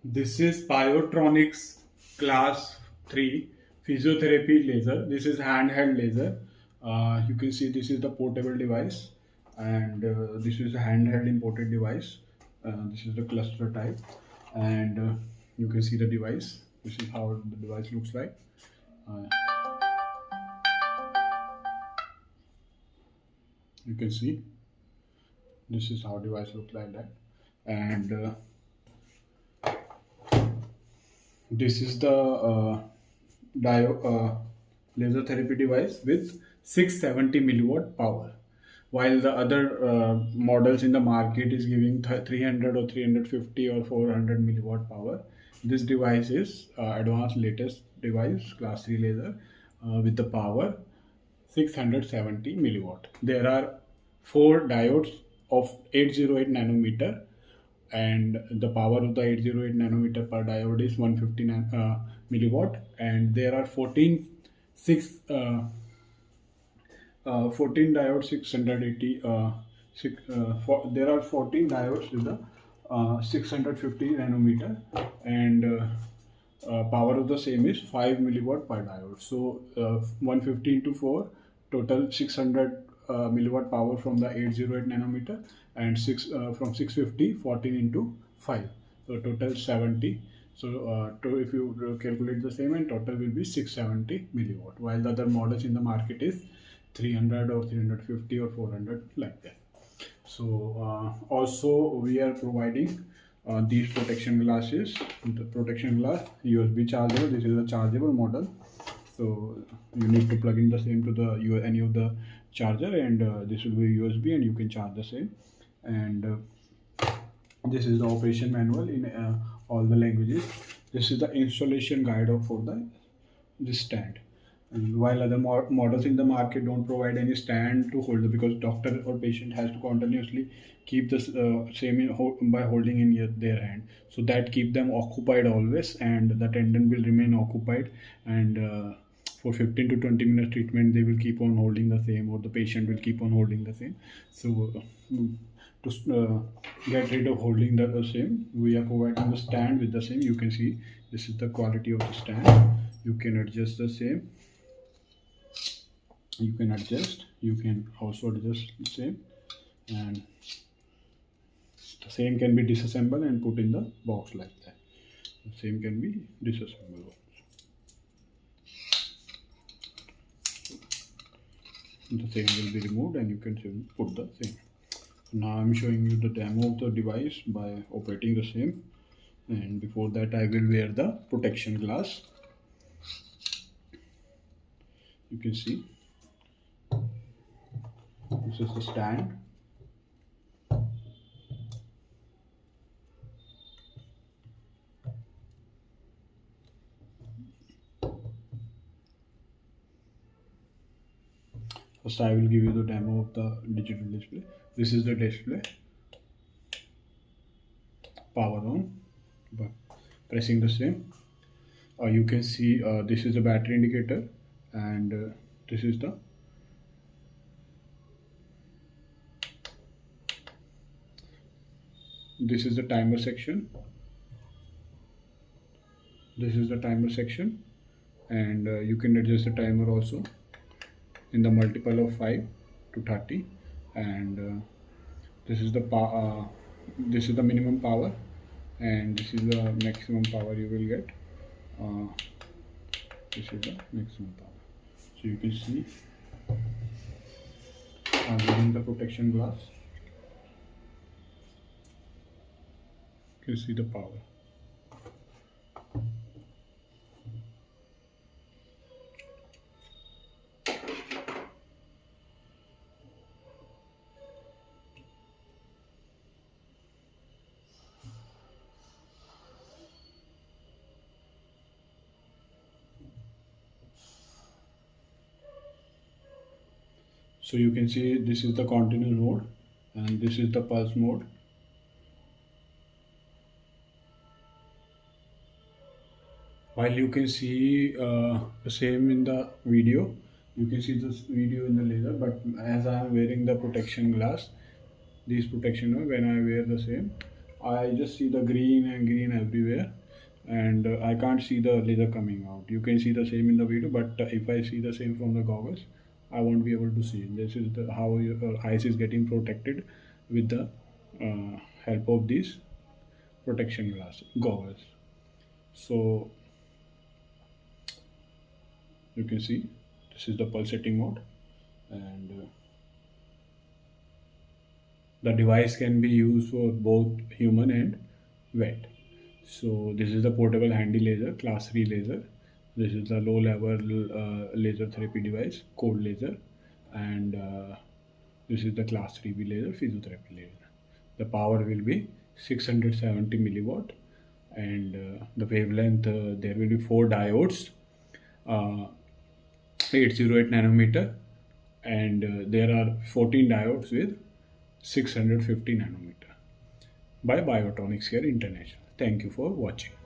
This is Biotronix class 3 physiotherapy laser. This is handheld laser. You can see this is the portable device, and this is a handheld imported device. This is the cluster type, and you can see the device. This is how the device looks like. Uh, you can see this is how device looks like that, and this is the laser therapy device with 670 milliwatt power, while the other models in the market is giving 300 or 350 or 400 milliwatt power. This device is advanced latest device class 3 laser with the power 670 milliwatt. There are four diodes of 808 nanometer, and the power of the 808 nanometer per diode is 150 milliwatt, and there are 14 diodes 680 there are 14 diodes with the 650 nanometer, and power of the same is 5 milliwatt per diode. So 150 into 4, total 600 milliwatt power from the 808 nanometer, and 6 from 650 14 into 5, so total 70. So if you calculate the same, and total will be 670 milliwatt, while the other models in the market is 300 or 350 or 400, like that. So also we are providing these protection glasses. The protection glass USB chargeable. This is a chargeable model, so you need to plug in the same to the any of the charger, and this will be USB, and you can charge the same. And this is the operation manual in all the languages. This is the installation guide for the this stand. And while other models in the market don't provide any stand to hold it, because doctor or patient has to continuously keep this same by holding in their hand, so that keep them occupied always, and the tendon will remain occupied, and for 15 to 20 minutes treatment they will keep on holding the same, or the patient will keep on holding the same. So to get rid of holding the same, we are providing the stand with the same. You can see this is the quality of the stand. You can adjust the same, you can adjust, you can also adjust the same, and the same can be disassembled and put in the box like that. The same can be disassembled. The same will be removed, and you can put the same. Now I'm showing you the demo of the device by operating the same, and before that I will wear the protection glass. You can see this is the stand. First I will give you the demo of the digital display. This is the display. Power on by pressing the same. You can see this is the battery indicator, and this is the timer section. This is the timer section, and you can adjust the timer also in the multiple of 5 to 30, and this is the this is the minimum power, and this is the maximum power you will get. This is the maximum power. So you can see I'm wearing the protection glass. You can see the power. So you can see this is the continuous mode, and this is the pulse mode. While you can see the same in the video, you can see this video in the laser, but as I am wearing the protection glass, these protection when I wear the same, I just see the green and green everywhere, and I can't see the laser coming out. You can see the same in the video, but if I see the same from the goggles, I won't be able to see. This is how your eyes is getting protected with the help of these protection glass goggles. So you can see this is the pulsating mode, and the device can be used for both human and vet. So this is the portable handy laser, class 3 laser. This is the low level laser therapy device, cold laser, and this is the class 3B laser, physiotherapy laser. The power will be 670 milliwatt, and the wavelength, there will be 4 diodes, uh, 808 nanometer, and there are 14 diodes with 650 nanometer by Biotronix here International. Thank you for watching.